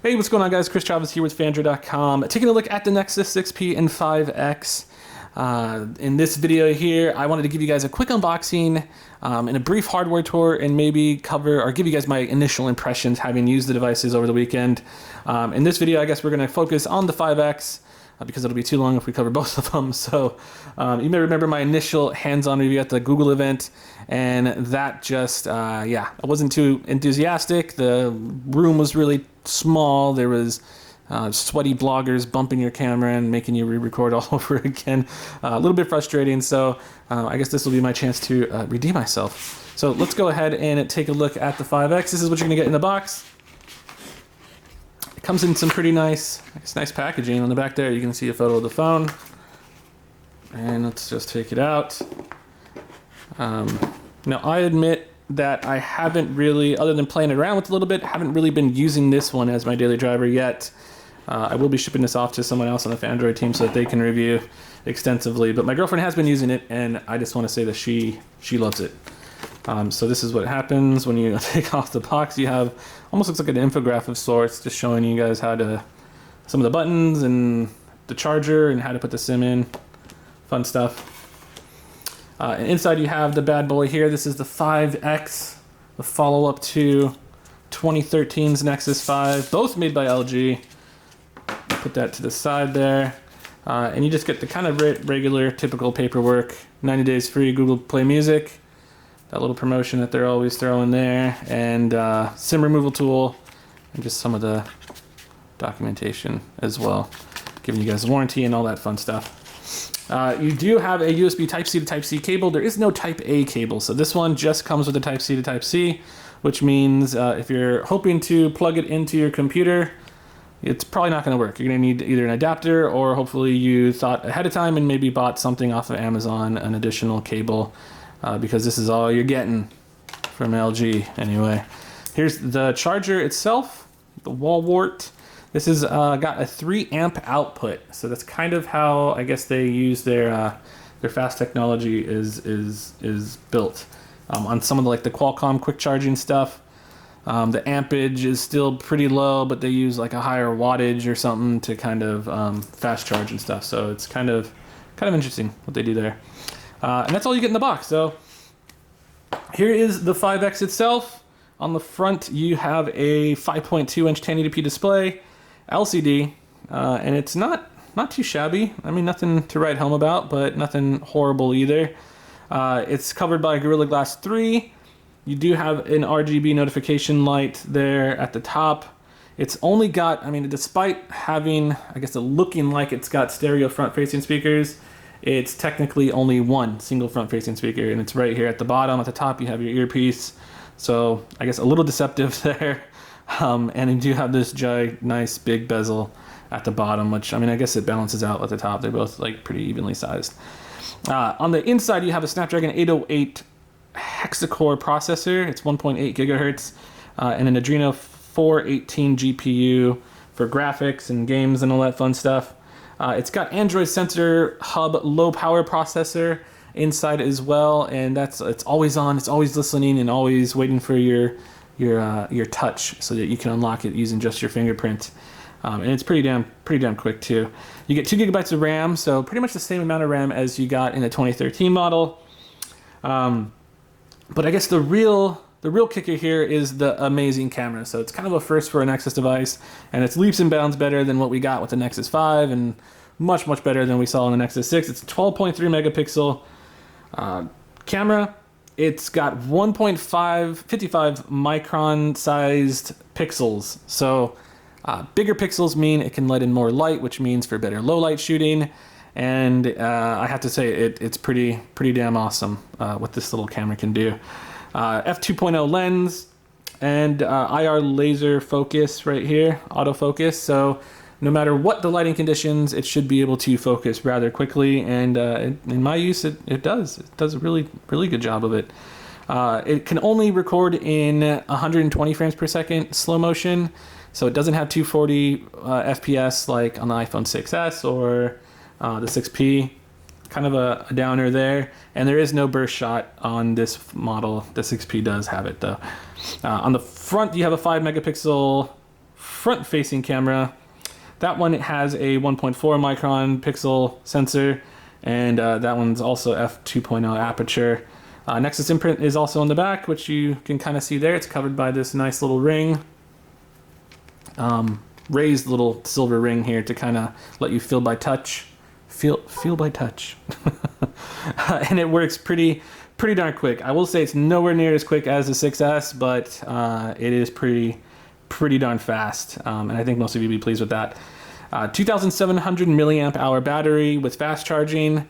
Hey, what's going on, guys? Chris Chavez here with Phandroid.com. Taking a look at the Nexus 6P and 5X. In this video here, I wanted to give you guys a quick unboxing and a brief hardware tour, and maybe cover or give you guys my initial impressions having used the devices over the weekend. In this video, I guess we're going to focus on the 5X because it'll be too long if we cover both of them. So you may remember my initial hands-on review at the Google event, and that just, yeah, I wasn't too enthusiastic. The room was really small. There was sweaty bloggers bumping your camera and making you re-record all over again. A little bit frustrating, so I guess this will be my chance to redeem myself. So let's go ahead and take a look at the 5X. This is what you're gonna get in the box. It comes in some pretty nice packaging. On the back there, you can see a photo of the phone. And let's just take it out. Now, I admit that I haven't really, other than playing around with it a little bit, haven't really been using this one as my daily driver yet. I will be shipping this off to someone else on the Phandroid team so that they can review extensively. But my girlfriend has been using it, and I just want to say that she loves it. So this is what happens when you take off the box. You have, almost looks like an infographic of sorts, just showing you guys how to, some of the buttons and the charger and how to put the SIM in. Fun stuff. And inside you have the bad boy here. This is the 5X, the follow-up to 2013's Nexus 5, both made by LG. Put that to the side there. And you just get the kind of regular, typical paperwork. 90 days free Google Play Music. That little promotion that they're always throwing there. And SIM removal tool. And just some of the documentation as well. Giving you guys a warranty and all that fun stuff. You do have a USB Type-C to Type-C cable. There is no Type-A cable, so this one just comes with a Type-C to Type-C, which means if you're hoping to plug it into your computer, it's probably not going to work. You're going to need either an adapter, or hopefully you thought ahead of time and maybe bought something off of Amazon, an additional cable, because this is all you're getting from LG anyway. Here's the charger itself, the wall wart. This has got a 3 amp output, so that's kind of how I guess they use their fast technology is built. On some of the Qualcomm quick charging stuff, the ampage is still pretty low, but they use like a higher wattage or something to kind of fast charge and stuff. So it's kind of interesting what they do there. And that's all you get in the box. So here is the 5X itself. On the front, you have a 5.2 inch 1080p display. LCD, and it's not too shabby. I mean, nothing to write home about, but nothing horrible either. It's covered by Gorilla Glass 3. You do have an RGB notification light there at the top. It's only got, I mean, despite having, I guess, looking like it's got stereo front-facing speakers, it's technically only one single front-facing speaker, and it's right here at the bottom. At the top, you have your earpiece. So I guess a little deceptive there. And you do have this nice big bezel at the bottom, which, I mean, I guess it balances out at the top. They're both pretty evenly sized. On the inside, you have a Snapdragon 808 hexa-core processor. It's 1.8 gigahertz, and an Adreno 418 GPU for graphics and games and all that fun stuff. It's got Android Sensor Hub low power processor inside as well, and it's always on, it's always listening, and always waiting for your touch so that you can unlock it using just your fingerprint. And it's pretty damn quick too. You get 2 gigabytes of RAM, so pretty much the same amount of RAM as you got in the 2013 model. But I guess the real kicker here is the amazing camera. So it's kind of a first for a Nexus device, and it's leaps and bounds better than what we got with the Nexus 5, and much better than we saw in the Nexus 6. It's a 12.3 megapixel camera. It's got 55 micron sized pixels. So bigger pixels mean it can let in more light, which means for better low light shooting. And I have to say it's pretty damn awesome what this little camera can do. F2.0 lens and IR laser focus right here, autofocus. So no matter what the lighting conditions, it should be able to focus rather quickly, and in my use, it does. It does a really good job of it. It can only record in 120 frames per second slow motion, so it doesn't have 240 FPS like on the iPhone 6s or the 6P. Kind of a downer there, and there is no burst shot on this model. The 6P does have it though. On the front, you have a 5 megapixel front-facing camera. That one has a 1.4 micron pixel sensor, and that one's also f2.0 aperture. Nexus imprint is also on the back, which you can kind of see there. It's covered by this nice little ring. Raised little silver ring here to kind of let you feel by touch. Feel by touch. And it works pretty darn quick. I will say it's nowhere near as quick as the 6S, but it is pretty darn fast. And I think most of you will be pleased with that. 2,700 milliamp hour battery with fast charging.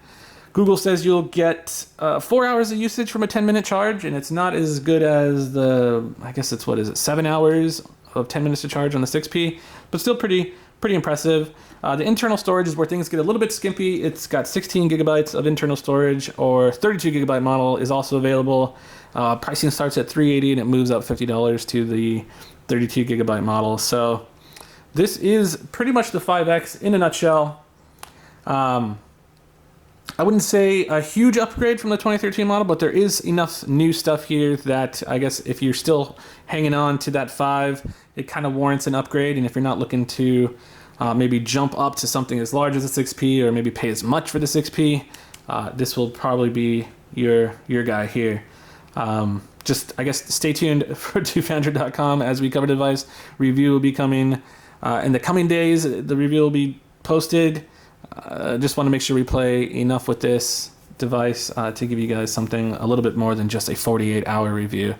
Google says you'll get 4 hours of usage from a 10-minute charge, and it's not as good as the, I guess it's, 7 hours of 10 minutes to charge on the 6P, but still pretty impressive. The internal storage is where things get a little bit skimpy. It's got 16 gigabytes of internal storage, or 32 gigabyte model is also available. Pricing starts at $380 and it moves up $50 to the 32 gigabyte model. So this is pretty much the 5X in a nutshell. I wouldn't say a huge upgrade from the 2013 model, but there is enough new stuff here that I guess if you're still hanging on to that 5, it kind of warrants an upgrade. And if you're not looking to maybe jump up to something as large as a 6P, or maybe pay as much for the 6P, this will probably be your guy here. Just, I guess, stay tuned to Phandroid.com as we cover the device. Review will be coming in the coming days. The review will be posted. Just want to make sure we play enough with this device to give you guys something a little bit more than just a 48-hour review.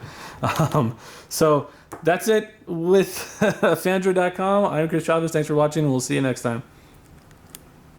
So that's it with Phandroid.com. I'm Chris Chavez. Thanks for watching, and we'll see you next time.